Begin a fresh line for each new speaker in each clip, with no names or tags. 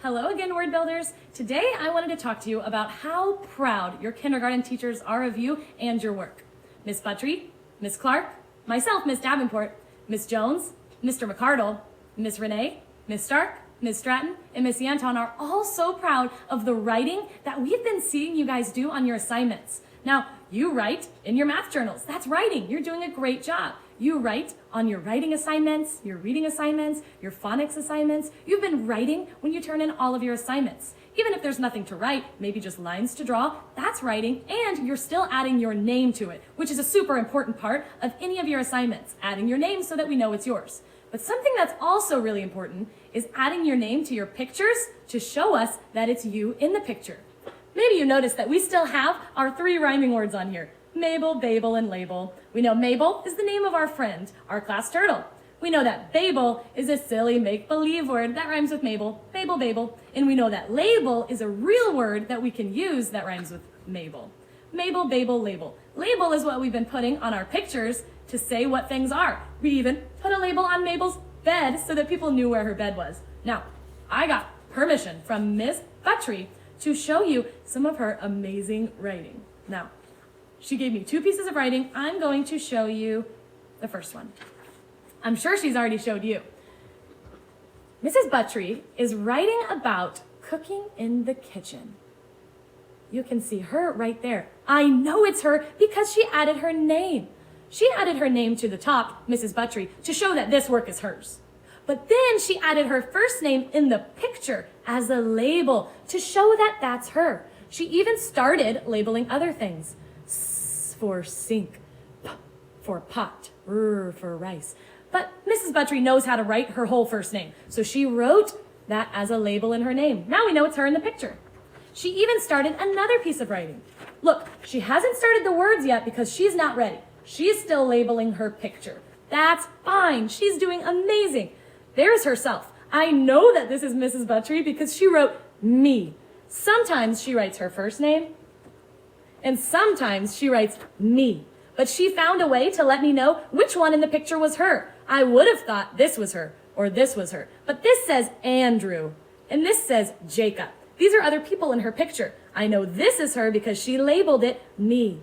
Hello again, word builders. Today I wanted to talk to you about how proud your kindergarten teachers are of you and your work. Miss Buttrey, Miss Clark, myself, Miss Davenport, Miss Jones, Mr. McCardle, Miss Renee, Miss Stark, Miss Stratton, and Miss Anton are all so proud of the writing that we've been seeing you guys do on your assignments. Now, you write in your math journals. That's writing. You're doing a great job. You write on your writing assignments, your reading assignments, your phonics assignments. You've been writing when you turn in all of your assignments. Even if there's nothing to write, maybe just lines to draw, that's writing, and you're still adding your name to it, which is a super important part of any of your assignments, adding your name so that we know it's yours. But something that's also really important is adding your name to your pictures to show us that it's you in the picture. Maybe you noticed that we still have our 3 rhyming words on here. Mabel, Babel, and label. We know Mabel is the name of our friend, our class turtle. We know that Babel is a silly make-believe word that rhymes with Mabel, Babel, Babel. And we know that label is a real word that we can use that rhymes with Mabel. Mabel, Babel, label. Label is what we've been putting on our pictures to say what things are. We even put a label on Mabel's bed so that people knew where her bed was. Now, I got permission from Miss Buttrey to show you some of her amazing writing. Now, she gave me 2 pieces of writing. I'm going to show you the first one. I'm sure she's already showed you. Mrs. Buttrey is writing about cooking in the kitchen. You can see her right there. I know it's her because she added her name. She added her name to the top, Mrs. Buttrey, to show that this work is hers. But then she added her first name in the picture as a label to show that that's her. She even started labeling other things. S for sink, P for pot, R for rice. But Mrs. Buttrey knows how to write her whole first name, so she wrote that as a label in her name. Now we know it's her in the picture. She even started another piece of writing. Look, she hasn't started the words yet because she's not ready. She's still labeling her picture. That's fine. She's doing amazing. There's herself. I know that this is Mrs. Buttrey because she wrote me. Sometimes she writes her first name, and sometimes she writes me. But she found a way to let me know which one in the picture was her. I would have thought this was her or this was her. But this says Andrew, and this says Jacob. These are other people in her picture. I know this is her because she labeled it me.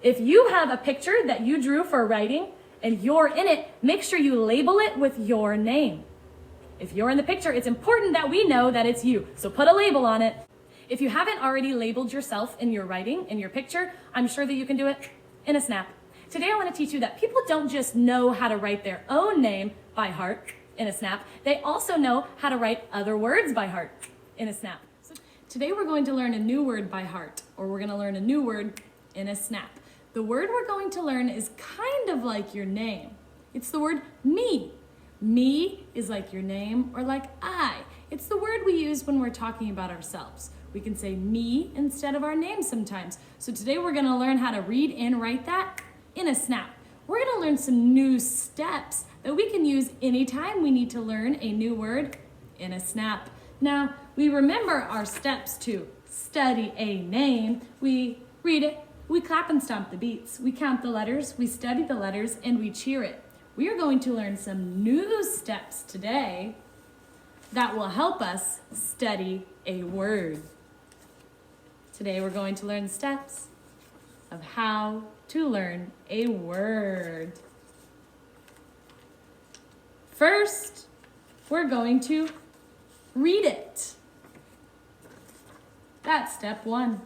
If you have a picture that you drew for writing and you're in it, make sure you label it with your name. If you're in the picture, it's important that we know that it's you. So put a label on it. If you haven't already labeled yourself in your writing, in your picture, I'm sure that you can do it in a snap. Today I want to teach you that people don't just know how to write their own name by heart in a snap. They also know how to write other words by heart in a snap. So today we're going to learn a new word by heart, or we're going to learn a new word in a snap. The word we're going to learn is kind of like your name. It's the word me. Me is like your name or like I. It's the word we use when we're talking about ourselves. We can say me instead of our name sometimes. So today we're going to learn how to read and write that in a snap. We're going to learn some new steps that we can use anytime we need to learn a new word in a snap. Now, we remember our steps to study a name. We read it, we clap and stomp the beats, we count the letters, we study the letters, and we cheer it. We are going to learn some new steps today that will help us study a word. Today we're going to learn the steps of how to learn a word. First, we're going to read it. That's step 1.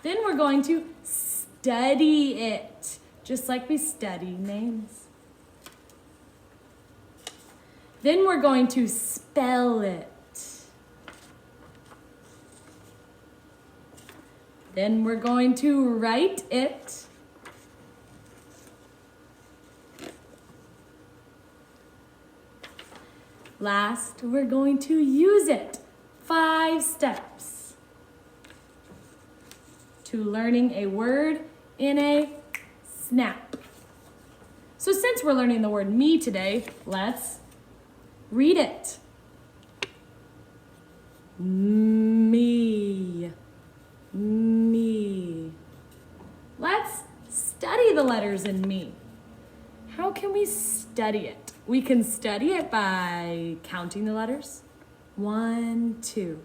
Then we're going to study it, just like we study names. Then we're going to spell it. Then we're going to write it. Last, we're going to use it. 5 steps to learning a word in a snap. So since we're learning the word me today, let's read it. Me. Me. Let's study the letters in me. How can we study it? We can study it by counting the letters. 1, 2.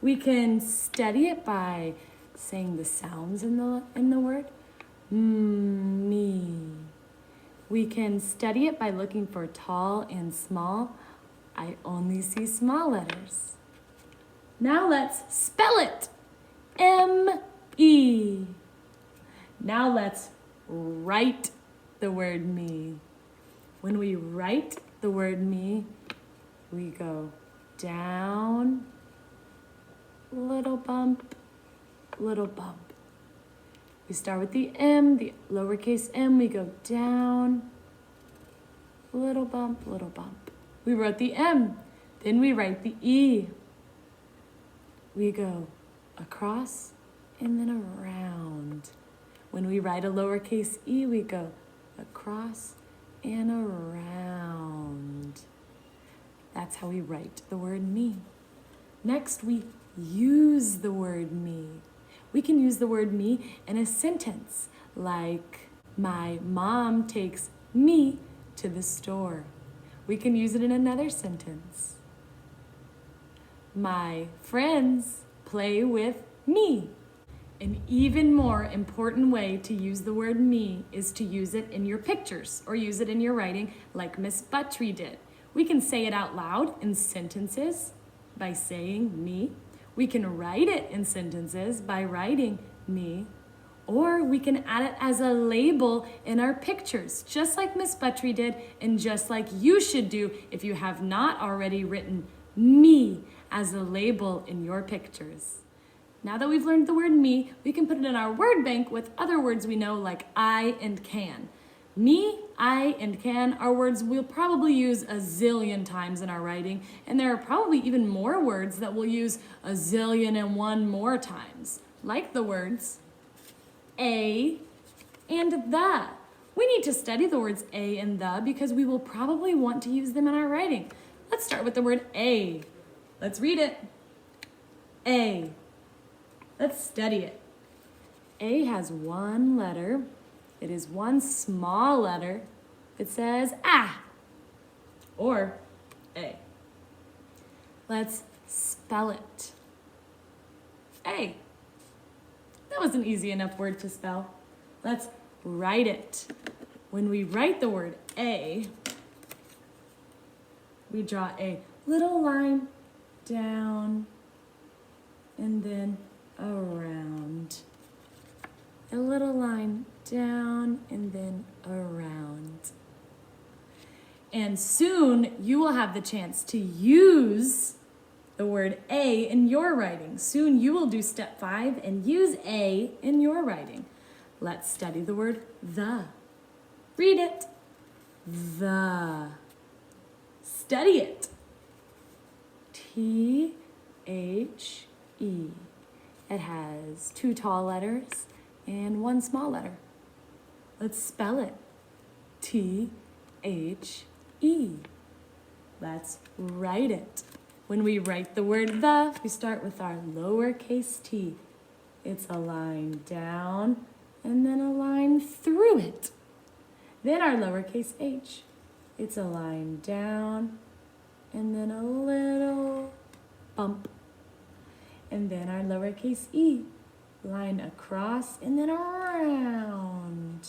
We can study it by saying the sounds in the word. Me. We can study it by looking for tall and small. I only see small letters. Now let's spell it. M-E. Now let's write the word me. When we write the word me, we go down, little bump, little bump. We start with the M, the lowercase m, we go down, little bump, little bump. We wrote the M, then we write the E. We go across and then around. When we write a lowercase e, we go across and around. That's how we write the word me. Next, we use the word me. We can use the word me in a sentence, like, my mom takes me to the store. We can use it in another sentence. My friends play with me. An even more important way to use the word me is to use it in your pictures or use it in your writing like Miss W3 did. We can say it out loud in sentences by saying me. We can write it in sentences by writing me, or we can add it as a label in our pictures, just like Miss W3 did and just like you should do if you have not already written me as a label in your pictures. Now that we've learned the word me, we can put it in our word bank with other words we know like I and can. Me, I, and can are words we'll probably use a zillion times in our writing, and there are probably even more words that we'll use a zillion and one more times, like the words a and the. We need to study the words a and the because we will probably want to use them in our writing. Let's start with the word a. Let's read it. A. Let's study it. A has one letter. It is one small letter. It says ah or A. Let's spell it. A. That was an easy enough word to spell. Let's write it. When we write the word A, we draw a little line down and then around. A little line down and then around. And soon you will have the chance to use the word A in your writing. Soon you will do step 5 and use A in your writing. Let's study the word the. Read it. The. Study it. T-H-E. It has 2 tall letters and 1 small letter. Let's spell it. T-H-E. Let's write it. When we write the word the, we start with our lowercase t. It's a line down and then a line through it. Then our lowercase h. It's a line down and then a little bump. And then our lowercase e. Line across and then around.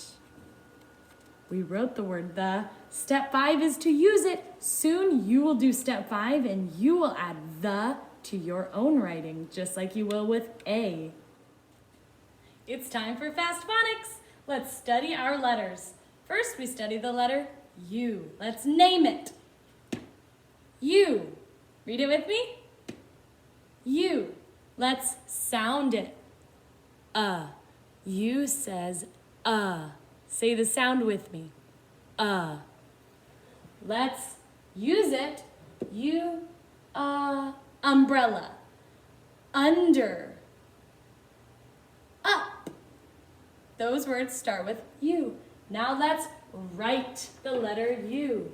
We wrote the word the. Step 5 is to use it. Soon you will do step 5 and you will add the to your own writing, just like you will with A. It's time for Fast Phonics. Let's study our letters. First, we study the letter U. Let's name it. U. Read it with me. U. Let's sound it. U says Say the sound with me. Let's use it. U, umbrella. Under. Up. Those words start with U. Now let's write the letter U.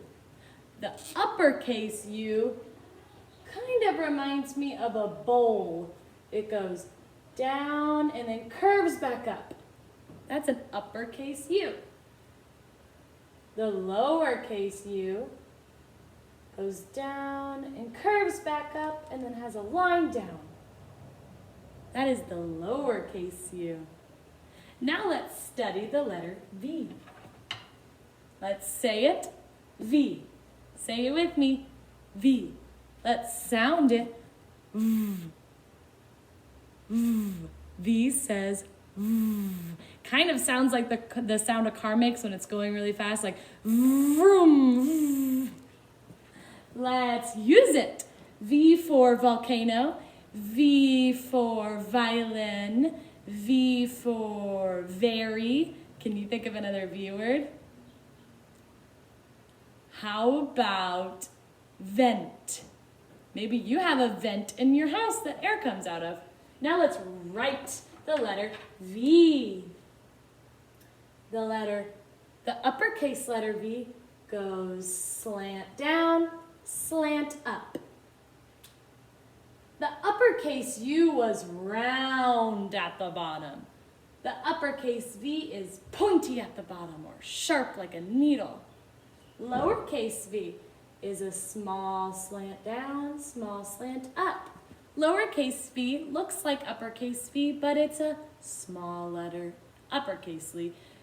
The uppercase U kind of reminds me of a bowl. It goes down and then curves back up. That's an uppercase U. The lowercase U goes down and curves back up and then has a line down. That is the lowercase u. Now let's study the letter V. Let's say it, V. Say it with me, V. Let's sound it, V. V. V says V. Kind of sounds like the sound a car makes when it's going really fast, like vroom. Let's use it. V for volcano, V for violin, V for very. Can you think of another V word? How about vent? Maybe you have a vent in your house that air comes out of. Now let's write the letter V. The uppercase letter V goes slant down, slant up. The uppercase U was round at the bottom. The uppercase V is pointy at the bottom or sharp like a needle. Lowercase v is a small slant down, small slant up. Lowercase v looks like uppercase V, but it's a small letter. Uppercase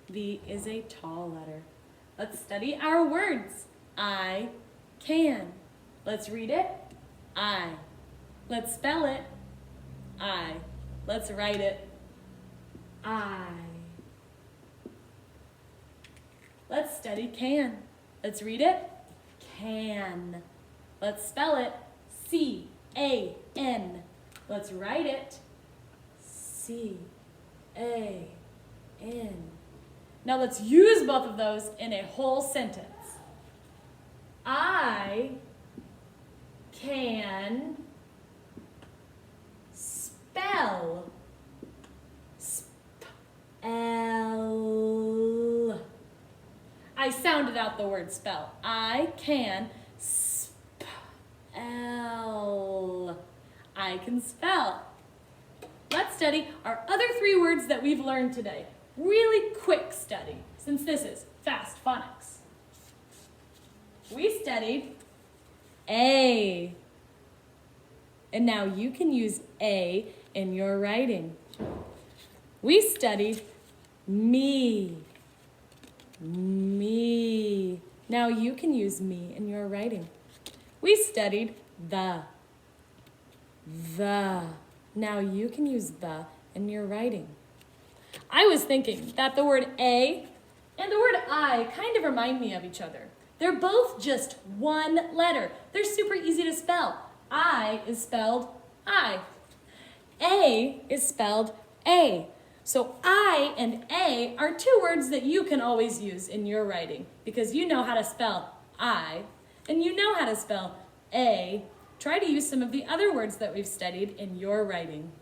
V is a tall letter. Let's study our words. I can. Let's read it. I. Let's spell it. I. Let's write it. I. Let's study can. Let's read it. Can. Let's spell it. C-A-N. Let's write it. C-A-N. Now let's use both of those in a whole sentence. I can spell. Spell. I sounded out the word spell. I can spell. I can spell. Let's study our other 3 words that we've learned today. Really quick study, since this is fast phonics. We studied A. And now you can use A in your writing. We studied me. Me. Now you can use me in your writing. We studied the. The. Now you can use the in your writing. I was thinking that the word A and the word I kind of remind me of each other. They're both just one letter. They're super easy to spell. I is spelled I. A is spelled A. So I and A are 2 words that you can always use in your writing because you know how to spell I and you know how to spell A. Try to use some of the other words that we've studied in your writing.